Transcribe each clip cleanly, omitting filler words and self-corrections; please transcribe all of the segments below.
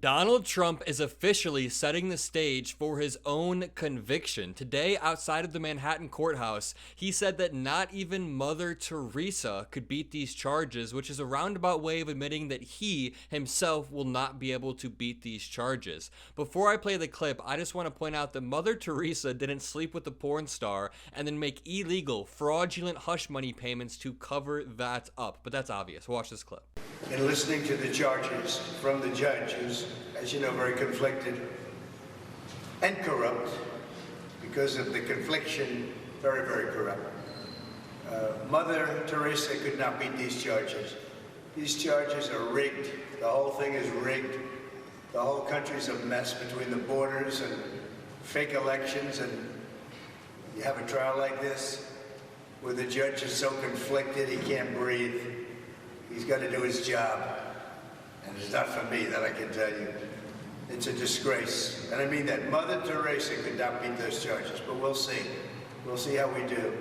Donald Trump is officially setting the stage for his own conviction. Today, outside of the Manhattan courthouse, he said that not even Mother Teresa could beat these charges, which is a roundabout way of admitting that he himself will not be able to beat these charges. Before I play the clip, I just want to point out that Mother Teresa didn't sleep with the porn star and then make illegal, fraudulent hush money payments to cover that up. But that's obvious. Watch this clip. In listening to the charges from the judge, who's, as you know, very conflicted and corrupt, because of the confliction, very, very corrupt. Mother Teresa could not beat these charges. These charges are rigged. The whole thing is rigged. The whole country's a mess between the borders and fake elections, and you have a trial like this where the judge is so conflicted he can't breathe. He's got to do his job, and it's not for me, that I can tell you. It's a disgrace, and I mean that. Mother Teresa could not beat those charges, but we'll see. We'll see how we do.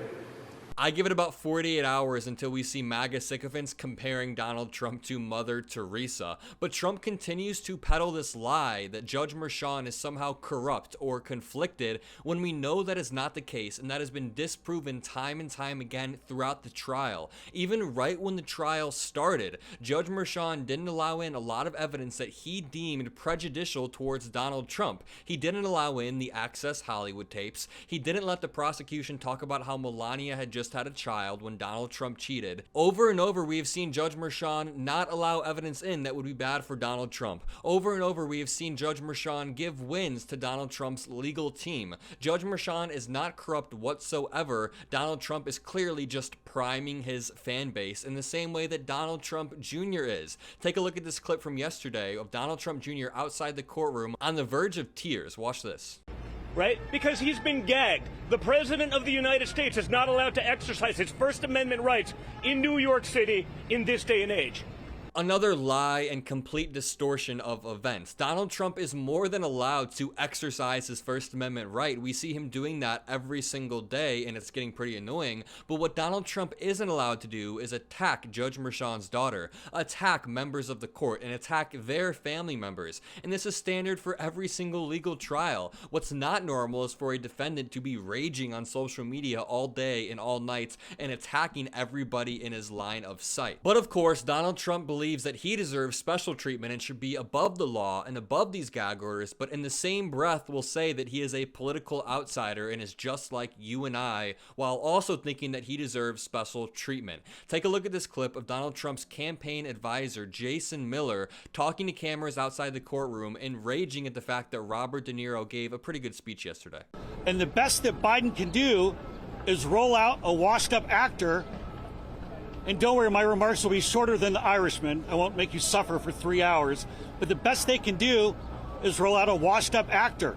I give it about 48 hours until we see MAGA sycophants comparing Donald Trump to Mother Teresa. But Trump continues to peddle this lie that Judge Merchan is somehow corrupt or conflicted when we know that is not the case, and that has been disproven time and time again throughout the trial. Even right when the trial started, Judge Merchan didn't allow in a lot of evidence that he deemed prejudicial towards Donald Trump. He didn't allow in the Access Hollywood tapes. He didn't let the prosecution talk about how Melania had just had a child when Donald Trump cheated. Over and over, we have seen Judge Merchan not allow evidence in that would be bad for Donald Trump. Over and over, we have seen Judge Merchan give wins to Donald Trump's legal team. Judge Merchan is not corrupt whatsoever. Donald Trump is clearly just priming his fan base in the same way that Donald Trump Jr. is. Take a look at this clip from yesterday of Donald Trump Jr. outside the courtroom on the verge of tears. Watch this. Right? Because he's been gagged. The President of the United States is not allowed to exercise his First Amendment rights in New York City in this day and age. Another lie and complete distortion of events. Donald Trump is more than allowed to exercise his First Amendment right. We see him doing that every single day, and it's getting pretty annoying. But what Donald Trump isn't allowed to do is attack Judge Merchan's daughter, attack members of the court, and attack their family members. And this is standard for every single legal trial. What's not normal is for a defendant to be raging on social media all day and all night and attacking everybody in his line of sight. But of course, Donald Trump believes that he deserves special treatment and should be above the law and above these gag orders, but in the same breath will say that he is a political outsider and is just like you and I, while also thinking that he deserves special treatment. Take a look at this clip of Donald Trump's campaign advisor, Jason Miller, talking to cameras outside the courtroom and raging at the fact that Robert De Niro gave a pretty good speech yesterday. And the best that Biden can do is roll out a washed-up actor. And don't worry, my remarks will be shorter than The Irishman. I won't make you suffer for 3 hours. But the best they can do is roll out a washed-up actor.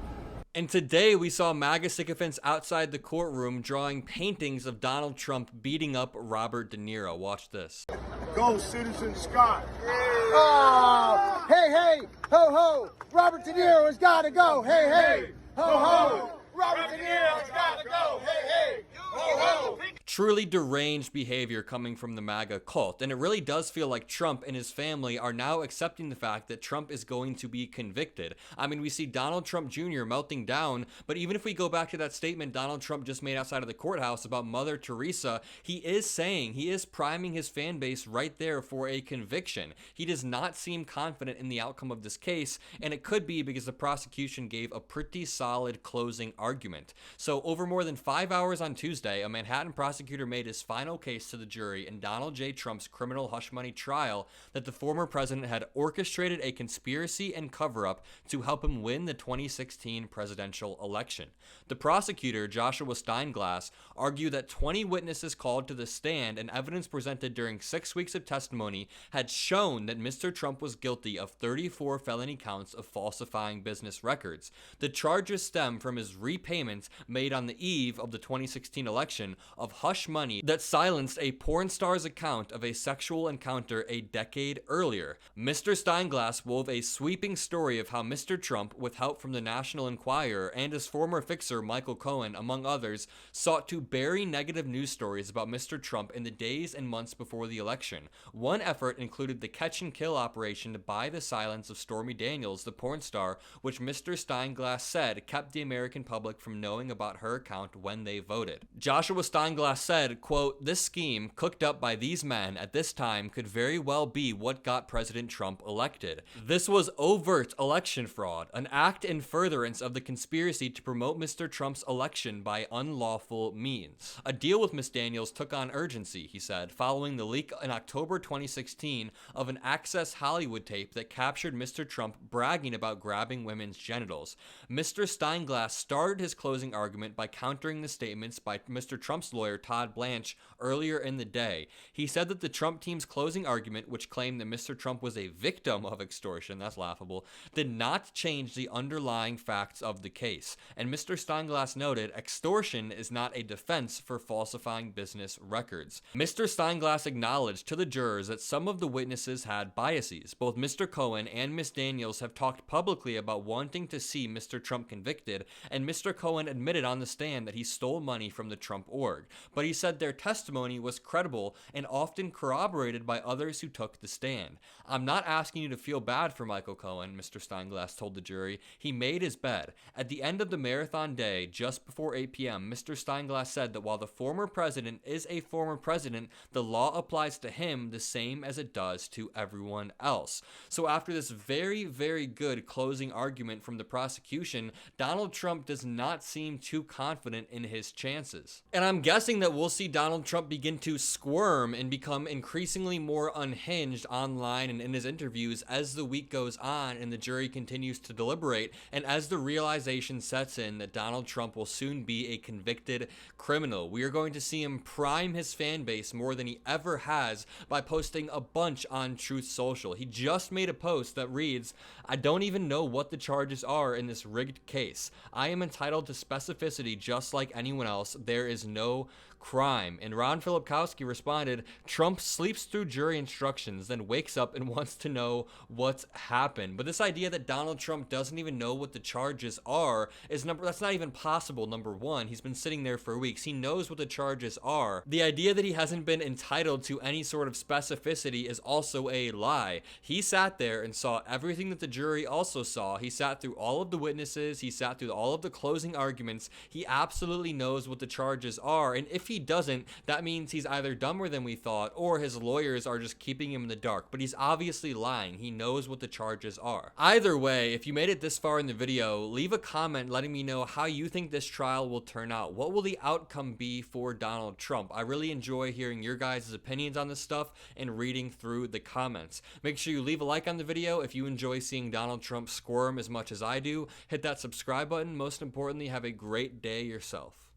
And today we saw MAGA sycophants outside the courtroom drawing paintings of Donald Trump beating up Robert De Niro. Watch this. Go, Citizen Scott. Oh, hey, hey, ho, ho. Robert De Niro has got to go. Hey, hey, ho, ho. Robert De Niro has got to go. Hey, hey, ho, ho. Truly deranged behavior coming from the MAGA cult, and it really does feel like Trump and his family are now accepting the fact that Trump is going to be convicted. I mean, we see Donald Trump Jr. melting down, but even if we go back to that statement Donald Trump just made outside of the courthouse about Mother Teresa, he is priming his fan base right there for a conviction. He does not seem confident in the outcome of this case, and it could be because the prosecution gave a pretty solid closing argument. So over more than 5 hours on Tuesday, a Manhattan prosecutor made his final case to the jury in Donald J. Trump's criminal hush money trial that the former president had orchestrated a conspiracy and cover-up to help him win the 2016 presidential election. The prosecutor, Joshua Steinglass, argued that 20 witnesses called to the stand and evidence presented during 6 weeks of testimony had shown that Mr. Trump was guilty of 34 felony counts of falsifying business records. The charges stem from his repayments made on the eve of the 2016 election of hush money that silenced a porn star's account of a sexual encounter a decade earlier. Mr. Steinglass wove a sweeping story of how Mr. Trump, with help from the National Enquirer and his former fixer Michael Cohen, among others, sought to bury negative news stories about Mr. Trump in the days and months before the election. One effort included the catch and kill operation to buy the silence of Stormy Daniels, the porn star, which Mr. Steinglass said kept the American public from knowing about her account when they voted. Joshua Steinglass said, quote, "This scheme, cooked up by these men at this time, could very well be what got President Trump elected. This was overt election fraud, an act in furtherance of the conspiracy to promote Mr. Trump's election by unlawful means." A deal with Ms. Daniels took on urgency, he said, following the leak in October 2016 of an Access Hollywood tape that captured Mr. Trump bragging about grabbing women's genitals. Mr. Steinglass started his closing argument by countering the statements by Mr. Trump's lawyer Todd Blanche earlier in the day. He said that the Trump team's closing argument, which claimed that Mr. Trump was a victim of extortion, that's laughable, did not change the underlying facts of the case. And Mr. Steinglass noted, extortion is not a defense for falsifying business records. Mr. Steinglass acknowledged to the jurors that some of the witnesses had biases. Both Mr. Cohen and Ms. Daniels have talked publicly about wanting to see Mr. Trump convicted, and Mr. Cohen admitted on the stand that he stole money from the Trump org. But he said their testimony was credible and often corroborated by others who took the stand. "I'm not asking you to feel bad for Michael Cohen," Mr. Steinglass told the jury. "He made his bed." At the end of the marathon day, just before 8 p.m., Mr. Steinglass said that while the former president is a former president, the law applies to him the same as it does to everyone else. So after this very, very good closing argument from the prosecution, Donald Trump does not seem too confident in his chances. And I'm guessing that we'll see Donald Trump begin to squirm and become increasingly more unhinged online and in his interviews as the week goes on and the jury continues to deliberate, and as the realization sets in that Donald Trump will soon be a convicted criminal. We are going to see him prime his fan base more than he ever has by posting a bunch on Truth Social. He just made a post that reads, "I don't even know what the charges are in this rigged case. I am entitled to specificity just like anyone else. There is no crime." And Ron Filipkowski responded, "Trump sleeps through jury instructions, then wakes up and wants to know what's happened." But this idea that Donald Trump doesn't even know what the charges are that's not even possible. Number one, he's been sitting there for weeks. He knows what the charges are. The idea that he hasn't been entitled to any sort of specificity is also a lie. He sat there and saw everything that the jury also saw. He sat through all of the witnesses. He sat through all of the closing arguments. He absolutely knows what the charges are. And if he doesn't, that means he's either dumber than we thought or his lawyers are just keeping him in the dark. But he's obviously lying. He knows what the charges are. Either way, if you made it this far in the video, leave a comment letting me know how you think this trial will turn out. What will the outcome be for Donald Trump? I really enjoy hearing your guys' opinions on this stuff and reading through the comments. Make sure you leave a like on the video if you enjoy seeing Donald Trump squirm as much as I do. Hit that subscribe button. Most importantly, have a great day yourself.